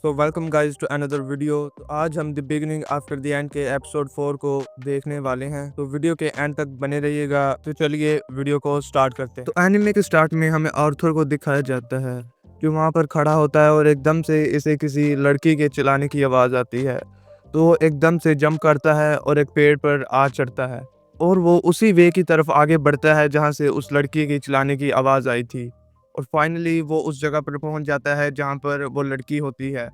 So welcome guys to another video. तो आज हम the beginning after the end के एपिसोड 4 को देखने वाले हैं, तो वीडियो के एंड तक बने रहिएगा। तो चलिए वीडियो को स्टार्ट करते हैं। तो एनिमे के स्टार्ट में हमें आर्थर को दिखाया जाता है जो वहाँ पर खड़ा होता है और एकदम से इसे किसी लड़की के चिल्लाने की आवाज़ आती है। तो वो एकदम से जंप करता है और एक पेड़ पर आ चढ़ता है और वो उसी वे की तरफ आगे बढ़ता है जहाँ से उस लड़की की चिल्लाने की आवाज़ आई थी। और फाइनली वो उस जगह पर पहुंच जाता है जहाँ पर वो लड़की होती है।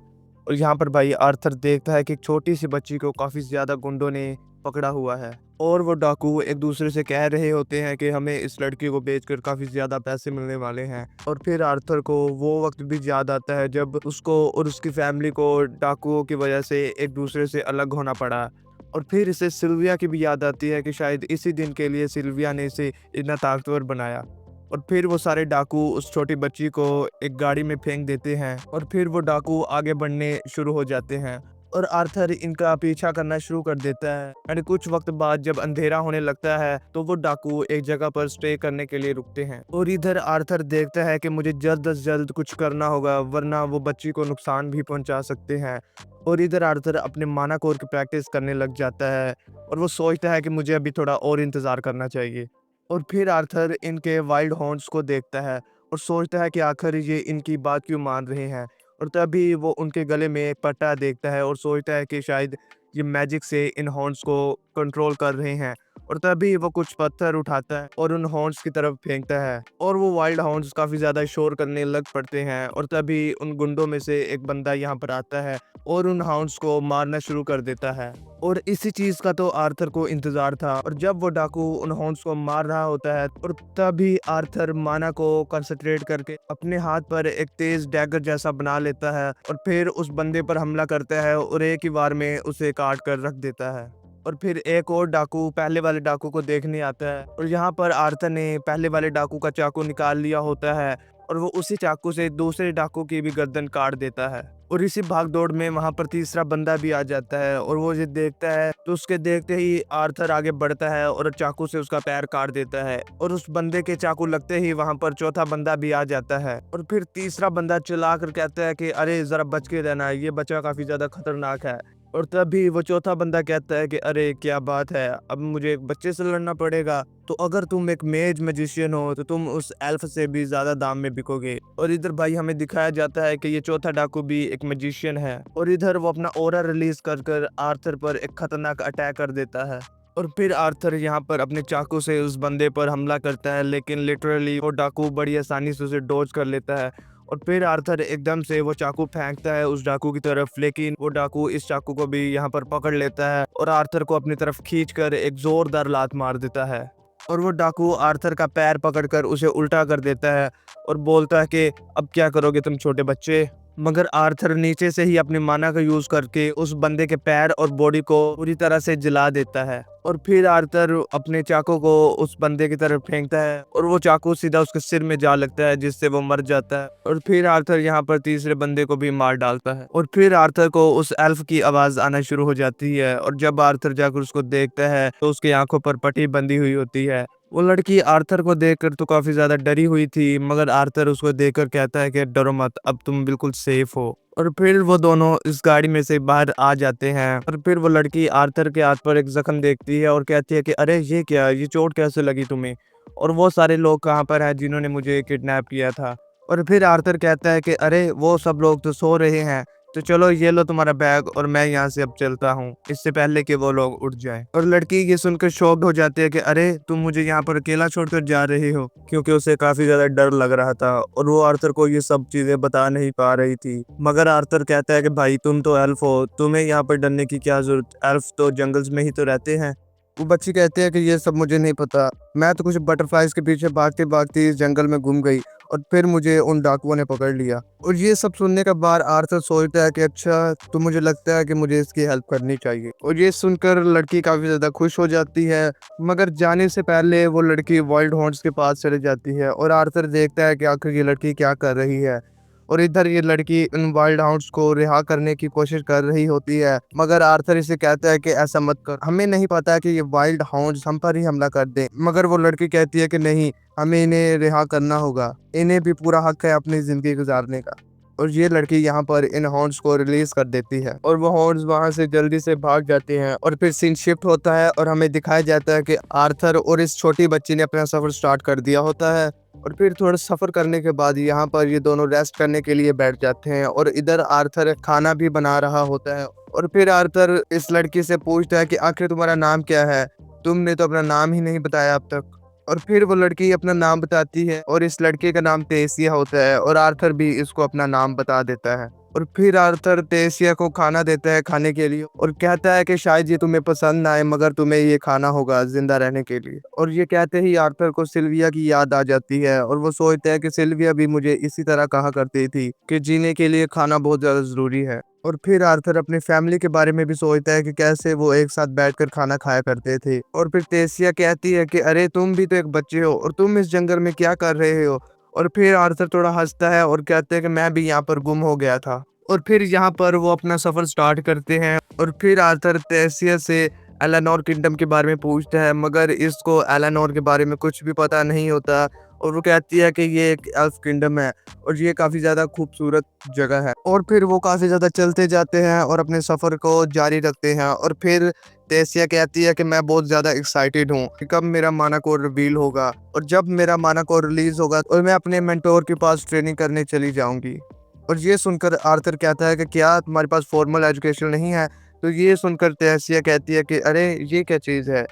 और यहाँ पर भाई आर्थर देखता है कि एक छोटी सी बच्ची को काफ़ी ज़्यादा गुंडों ने पकड़ा हुआ है और वो डाकू एक दूसरे से कह रहे होते हैं कि हमें इस लड़की को बेचकर काफ़ी ज़्यादा पैसे मिलने वाले हैं। और फिर आर्थर को वो वक्त भी याद आता है जब उसको और उसकी फैमिली को डाकुओं की वजह से एक दूसरे से अलग होना पड़ा। और फिर इसे सिल्विया की भी याद आती है कि शायद इसी दिन के लिए सिल्विया ने इसे इतना ताकतवर बनाया। और फिर वो सारे डाकू उस छोटी बच्ची को एक गाड़ी में फेंक देते हैं और फिर वो डाकू आगे बढ़ने शुरू हो जाते हैं और आर्थर इनका पीछा करना शुरू कर देता है। यानी कुछ वक्त बाद जब अंधेरा होने लगता है तो वो डाकू एक जगह पर स्टे करने के लिए रुकते हैं। और इधर आर्थर देखता है कि मुझे जल्द से जल्द कुछ करना होगा वरना वो बच्ची को नुकसान भी पहुंचा सकते हैं। और इधर आर्थर अपने माना कोर की प्रैक्टिस करने लग जाता है और वो सोचता है कि मुझे अभी थोड़ा और इंतज़ार करना चाहिए। और फिर आर्थर इनके वाइल्ड हॉर्न्स को देखता है और सोचता है कि आखिर ये इनकी बात क्यों मान रहे हैं। और तभी वो उनके गले में एक पट्टा देखता है और सोचता है कि शायद ये मैजिक से इन हॉर्न्स को कंट्रोल कर रहे हैं। और तभी वो कुछ पत्थर उठाता है और उन हॉर्न्स की तरफ फेंकता है और वो वाइल्ड हॉर्न्स काफ़ी ज़्यादा शोर करने लग पड़ते हैं। और तभी उन गुंडों में से एक बंदा यहाँ पर आता है और उन हाउंड्स को मारना शुरू कर देता है। और इसी चीज का तो आर्थर को इंतजार था। और जब वो डाकू उन हाउंड्स को मार रहा होता है और तभी आर्थर माना को कंसंट्रेट करके अपने हाथ पर एक तेज डैगर जैसा बना लेता है और फिर उस बंदे पर हमला करता है और एक ही बार में उसे काट कर रख देता है। और फिर एक और डाकू पहले वाले डाकू को देखने आता है और यहाँ पर आर्थर ने पहले वाले डाकू का चाकू निकाल लिया होता है और वो उसी चाकू से दूसरे डाकू की भी गर्दन काट देता है। और इसी भाग दौड़ में वहां पर तीसरा बंदा भी आ जाता है और वो ये देखता है तो उसके देखते ही आर्थर आगे बढ़ता है और चाकू से उसका पैर काट देता है। और उस बंदे के चाकू लगते ही वहां पर चौथा बंदा भी आ जाता है और फिर तीसरा बंदा चिल्ला कर कहता है कि अरे जरा बच के रहना, ये बच्चा काफी ज्यादा खतरनाक है। और तभी वो चौथा बंदा कहता है कि अरे क्या बात है, अब मुझे एक बच्चे से लड़ना पड़ेगा। तो अगर तुम एक मेज मैजिशियन हो तो तुम उस एल्फ से भी ज्यादा दाम में बिकोगे। और इधर भाई हमें दिखाया जाता है कि ये चौथा डाकू भी एक मैजिशियन है और इधर वो अपना ऑरा रिलीज कर आर्थर पर एक खतरनाक अटैक कर देता है। और फिर आर्थर यहाँ पर अपने चाकू से उस बंदे पर हमला करता है लेकिन लिटरली वो डाकू बड़ी आसानी से उसे डॉज कर लेता है। और फिर आर्थर एकदम से वो चाकू फेंकता है उस डाकू की तरफ, लेकिन वो डाकू इस चाकू को भी यहाँ पर पकड़ लेता है और आर्थर को अपनी तरफ खींचकर एक जोरदार लात मार देता है। और वो डाकू आर्थर का पैर पकड़कर उसे उल्टा कर देता है और बोलता है कि अब क्या करोगे तुम छोटे बच्चे। मगर आर्थर नीचे से ही अपनी माना का यूज करके उस बंदे के पैर और बॉडी को पूरी तरह से जला देता है। और फिर आर्थर अपने चाकू को उस बंदे की तरफ फेंकता है और वो चाकू सीधा उसके सिर में जा लगता है जिससे वो मर जाता है। और फिर आर्थर यहाँ पर तीसरे बंदे को भी मार डालता है और फिर आर्थर को उस एल्फ की आवाज आना शुरू हो जाती है। और जब आर्थर जाकर उसको देखता है तो उसकी आंखों पर पट्टी बंधी हुई होती है। वो लड़की आर्थर को देखकर तो काफी ज्यादा डरी हुई थी, मगर आर्थर उसको देखकर कहता है कि डरो मत, अब तुम बिल्कुल सेफ हो। और फिर वो दोनों इस गाड़ी में से बाहर आ जाते हैं और फिर वो लड़की आर्थर के हाथ पर एक जख्म देखती है और कहती है कि अरे ये क्या, ये चोट कैसे लगी तुम्हें, और वो सारे लोग कहाँ पर हैं जिन्होंने मुझे किडनैप किया था। और फिर आर्थर कहता है कि अरे वो सब लोग तो सो रहे हैं, तो चलो ये लो तुम्हारा बैग और मैं यहाँ से अब चलता हूँ इससे पहले कि वो लोग उठ जाएं। और लड़की ये सुनकर शॉक्ड हो जाती है कि अरे तुम मुझे यहाँ पर अकेला छोड़कर जा रही हो, क्योंकि उसे काफी ज्यादा डर लग रहा था और वो आर्थर को ये सब चीजें बता नहीं पा रही थी। मगर आर्थर कहता है कि भाई तुम तो एल्फ हो, तुम्हें यहाँ पर डरने की क्या जरूरत, एल्फ तो जंगल्स में ही तो रहते हैं। वो बच्ची कहती है कि ये सब मुझे नहीं पता, मैं तो कुछ बटरफ्लाइज के पीछे भागते भागते इस जंगल में घूम गई और फिर मुझे उन डाकुओं ने पकड़ लिया। और ये सब सुनने के बाद आर्थर सोचता है कि अच्छा, तो मुझे लगता है कि मुझे इसकी हेल्प करनी चाहिए। और ये सुनकर लड़की काफी ज्यादा खुश हो जाती है, मगर जाने से पहले वो लड़की वाइल्ड हॉर्न्स के पास चली जाती है और आर्थर देखता है कि आखिर ये लड़की क्या कर रही है। और इधर ये लड़की इन वाइल्ड हाउंड्स को रिहा करने की कोशिश कर रही होती है, मगर आर्थर इसे कहता है कि ऐसा मत कर, हमें नहीं पता कि ये वाइल्ड हाउंड्स हम पर ही हमला कर दें। मगर वो लड़की कहती है कि नहीं, हमें इन्हें रिहा करना होगा, इन्हें भी पूरा हक है अपनी जिंदगी गुजारने का। और ये लड़की यहाँ पर इन हॉर्न्स को रिलीज कर देती है और वो हॉर्न्स वहां से जल्दी से भाग जाते हैं और फिर सीन शिफ्ट होता है और हमें दिखाया जाता है कि आर्थर और इस छोटी बच्ची ने अपना सफर स्टार्ट कर दिया होता है। और फिर थोड़ा सफर करने के बाद यहाँ पर ये दोनों रेस्ट करने के लिए बैठ जाते हैं और इधर आर्थर खाना भी बना रहा होता है। और फिर आर्थर इस लड़की से पूछता है कि आखिर तुम्हारा नाम क्या है, तुमने तो अपना नाम ही नहीं बताया अब तक। और फिर वो लड़की अपना नाम बताती है और इस लड़के का नाम तेसिया होता है और आर्थर भी इसको अपना नाम बता देता है। और फिर आर्थर तेसिया को खाना देता है खाने के लिए और कहता है कि शायद ये तुम्हें पसंद ना आए मगर तुम्हें ये खाना होगा जिंदा रहने के लिए। और ये कहते ही आर्थर को सिल्विया की याद आ जाती है और वो सोचता है कि सिल्विया भी मुझे इसी तरह कहा करती थी कि जीने के लिए खाना बहुत ज्यादा जरूरी है। और फिर आर्थर अपनी फैमिली के बारे में भी सोचता है कि कैसे वो एक साथ बैठकर खाना खाया करते थे। और फिर तेसिया कहती है कि अरे तुम भी तो एक बच्चे हो और तुम इस जंगल में क्या कर रहे हो। और फिर आर्थर थोड़ा हंसता है और कहते हैं कि मैं भी यहाँ पर गुम हो गया था। और फिर यहाँ पर वो अपना सफर स्टार्ट करते हैं और फिर आर्थर तेसिया से एलेनोर किंगडम के बारे में पूछता है मगर इसको एलेनोर के बारे में कुछ भी पता नहीं होता। और वो कहती है कि ये एक एल्फ किंगडम है और ये काफ़ी ज़्यादा खूबसूरत जगह है। और फिर वो काफ़ी ज़्यादा चलते जाते हैं और अपने सफ़र को जारी रखते हैं। और फिर तेसिया कहती है कि मैं बहुत ज़्यादा एक्साइटेड हूँ कि कब मेरा माना कोड रिवील होगा और जब मेरा माना कोड रिलीज़ होगा और मैं अपने मेंटोर के पास ट्रेनिंग करने चली जाऊँगी। और ये सुनकर आर्थर कहता है कि क्या तुम्हारे पास फॉर्मल एजुकेशन नहीं है। तो ये सुनकर तेसिया कहती है कि अरे ये क्या चीज़ है।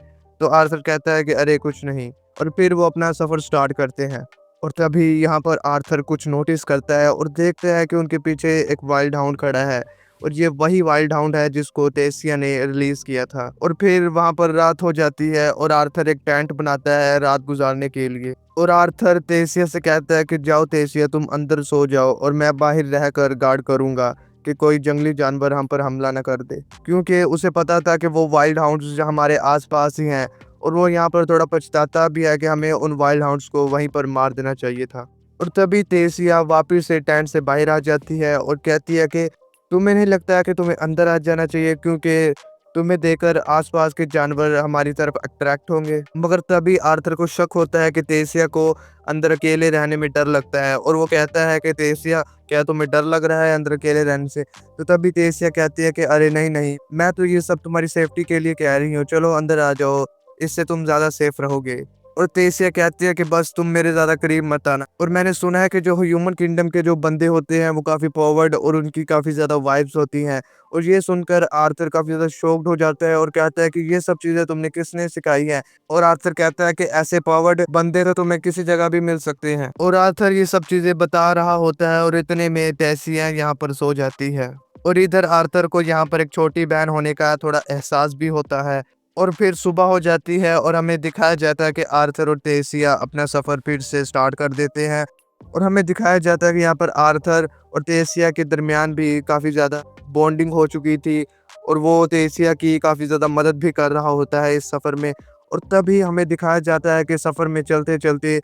तो आर्थर कहता है कि अरे कुछ नहीं। और फिर वो अपना सफ़र स्टार्ट करते हैं। और तभी यहाँ पर आर्थर कुछ नोटिस करता है और देखता है कि उनके पीछे एक वाइल्ड हाउंड खड़ा है और ये वही वाइल्ड हाउंड है जिसको तेसिया ने रिलीज किया था। और फिर वहाँ पर रात हो जाती है और आर्थर एक टेंट बनाता है रात गुजारने के लिए। और आर्थर तेसिया से कहता है कि जाओ तेसिया तुम अंदर सो जाओ और मैं बाहर रहकर गार्ड करूंगा कि कोई जंगली जानवर हम पर हमला न कर दे। क्योंकि उसे पता था कि वो वाइल्ड हाउंड्स हमारे आसपास ही हैं और वो यहाँ पर थोड़ा पछताता भी है कि हमें उन वाइल्ड हाउंड्स को वहीं पर मार देना चाहिए था। और तभी तेसिया वापस से टेंट से बाहर आ जाती है और कहती है कि तुम्हें नहीं लगता है कि तुम्हें अंदर आ जाना चाहिए क्योंकि तुम्हें देखकर आसपास के जानवर हमारी तरफ अट्रैक्ट होंगे। मगर तभी आर्थर को शक होता है कि तेसिया को अंदर अकेले रहने में डर लगता है और वो कहता है कि तेसिया क्या तुम्हें डर लग रहा है अंदर अकेले रहने से। तो तभी तेसिया कहती है कि अरे नहीं नहीं, मैं तो ये सब तुम्हारी सेफ्टी के लिए कह रही हूँ, चलो अंदर आ जाओ, इससे तुम ज्यादा सेफ रहोगे। और तेसिया कहती है कि बस तुम मेरे ज्यादा करीब मत आना। और मैंने सुना है कि जो ह्यूमन किंगडम के जो बंदे होते हैं वो काफी फॉरवर्ड और उनकी काफी ज्यादा वाइब्स होती हैं। और ये सुनकर आर्थर काफी ज्यादा शॉक्ड हो जाता है और कहता है कि ये सब चीजें तुमने किसने सिखाई है। और आर्थर कहता है कि ऐसे फॉरवर्ड बंदे तो तुम्हें किसी जगह भी मिल सकते हैं। और आर्थर ये सब चीजें बता रहा होता है और इतने में तेसिया यहाँ पर सो जाती है। और इधर आर्थर को यहाँ पर एक छोटी बहन होने का थोड़ा एहसास भी होता है। और फिर सुबह हो जाती है और हमें दिखाया जाता है कि आर्थर और तेसिया अपना सफ़र फिर से स्टार्ट कर देते हैं। और हमें दिखाया जाता है कि यहाँ पर आर्थर और तेसिया के दरमियान भी काफ़ी ज़्यादा बॉन्डिंग हो चुकी थी और वो तेसिया की काफ़ी ज़्यादा मदद भी कर रहा होता है इस सफ़र में। और तभी हमें दिखाया जाता है कि सफ़र में चलते चलते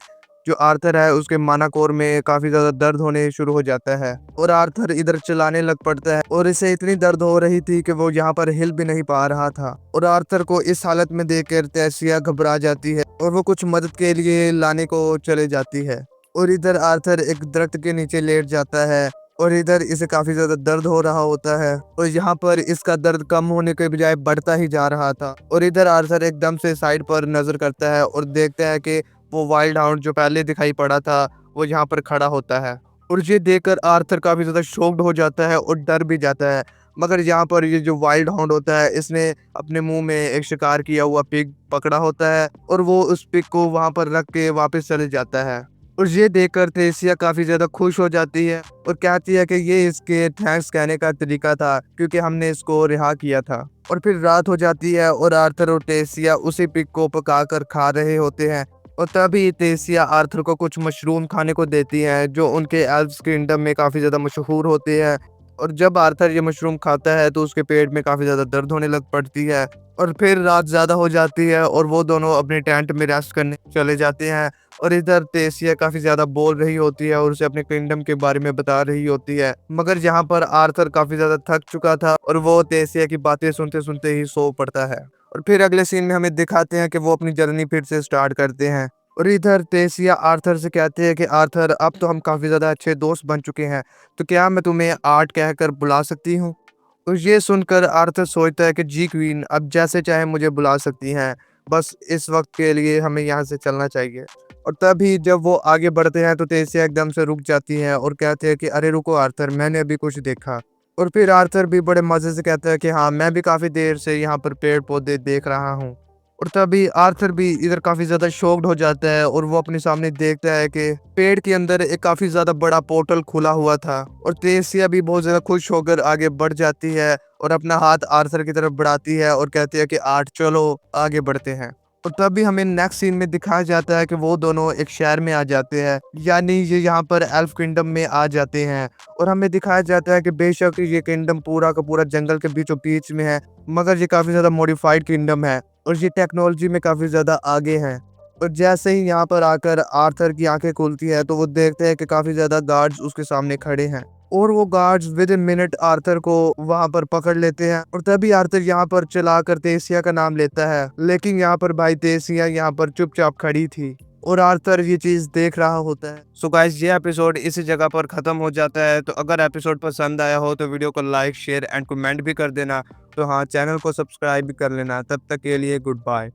जो आर्थर है उसके मानाकोर में काफी ज्यादा दर्द होने शुरू हो जाता है और आर्थर इधर चलाने लग पड़ता है और इसे इतनी दर्द हो रही थी कि वो यहाँ पर हिल भी नहीं पा रहा था। और आर्थर को इस हालत में देखकर तेसिया घबरा जाती है और वो कुछ मदद के लिए लाने को चले जाती है। और इधर आर्थर एक दरख्त के नीचे लेट जाता है और इधर इसे काफी ज्यादा दर्द हो रहा होता है और यहाँ पर इसका दर्द कम होने के बजाय बढ़ता ही जा रहा था। और इधर आर्थर एकदम से साइड पर नजर करता है और देखता है कि वो वाइल्ड हाउंड जो पहले दिखाई पड़ा था वो यहाँ पर खड़ा होता है। और ये देखकर आर्थर काफी ज्यादा शॉक्ड हो जाता है और डर भी जाता है। मगर यहाँ पर ये जो वाइल्ड हाउंड होता है इसने अपने मुंह में एक शिकार किया हुआ पिग पकड़ा होता है और वो उस पिग को वहां पर रख के वापस चले जाता है। और ये देखकर तेसिया काफी ज्यादा खुश हो जाती है और कहती है कि ये इसके थैंक्स कहने का तरीका था क्योंकि हमने इसको रिहा किया था। और फिर रात हो जाती है और आर्थर और तेसिया उसी पिग को पकाकर खा रहे होते हैं। और तभी तेसिया आर्थर को कुछ मशरूम खाने को देती है जो उनके एल्व्स किंगडम में काफी ज्यादा मशहूर होते हैं। और जब आर्थर ये मशरूम खाता है तो उसके पेट में काफी ज्यादा दर्द होने लग पड़ती है। और फिर रात ज्यादा हो जाती है और वो दोनों अपने टेंट में रेस्ट करने चले जाते हैं। और इधर तेसिया काफी ज्यादा बोल रही होती है और उसे अपने किंगडम के बारे में बता रही होती है। मगर यहाँ पर आर्थर काफी ज्यादा थक चुका था और वो तेसिया की बातें सुनते सुनते ही सो पड़ता है। और फिर अगले सीन में हमें दिखाते हैं कि वो अपनी जर्नी फिर से स्टार्ट करते हैं। और इधर तेसिया आर्थर से कहते हैं कि आर्थर, अब तो हम काफी ज्यादा अच्छे दोस्त बन चुके हैं, तो क्या मैं तुम्हें आर्ट कहकर बुला सकती हूँ। और ये सुनकर आर्थर सोचता है कि जी क्वीन, अब जैसे चाहे मुझे बुला सकती हैं, बस इस वक्त के लिए हमें यहाँ से चलना चाहिए। और तभी जब वो आगे बढ़ते हैं तो तेसिया एकदम से रुक जाती है और कहते हैं कि अरे रुको आर्थर, मैंने अभी कुछ देखा। और फिर आर्थर भी बड़े मजे से कहता है कि हाँ, मैं भी काफी देर से यहाँ पर पेड़ पौधे देख रहा हूँ। और तभी आर्थर भी इधर काफी ज्यादा शॉक्ड हो जाता है और वो अपने सामने देखता है कि पेड़ के अंदर एक काफी ज्यादा बड़ा पोर्टल खुला हुआ था। और तेसिया भी बहुत ज्यादा खुश होकर आगे बढ़ जाती है और अपना हाथ आर्थर की तरफ बढ़ाती है और कहती है कि आर्ट, चलो आगे बढ़ते हैं। और तभी हमें नेक्स्ट सीन में दिखाया जाता है कि वो दोनों एक शहर में आ जाते हैं, यानी ये यहाँ पर एल्फ किंगडम में आ जाते हैं। और हमें दिखाया जाता है कि बेशक ये किंगडम पूरा का पूरा जंगल के बीचों बीच में है, मगर ये काफी ज्यादा मॉडिफाइड किंगडम है और ये टेक्नोलॉजी में काफी ज्यादा आगे हैं। और जैसे ही यहाँ पर आकर आर्थर की आंखें खुलती है तो वो देखते हैं कि काफी ज्यादा गार्ड्स उसके सामने खड़े हैं और वो guards with in minute Arthur को वहां पर पकड़ लेते हैं। और तभी आर्थर यहाँ पर चलाकर तेसिया का नाम लेता है, लेकिन यहाँ पर भाई तेसिया यहाँ पर चुपचाप खड़ी थी और आर्थर ये चीज देख रहा होता है। सो गाइस, ये एपिसोड इसी जगह पर खत्म हो जाता है। तो अगर एपिसोड पसंद आया हो तो वीडियो को लाइक, शेयर एंड कमेंट भी कर देना। तो हाँ, चैनल को सब्सक्राइब भी कर लेना। तब तक के लिए गुड बाय।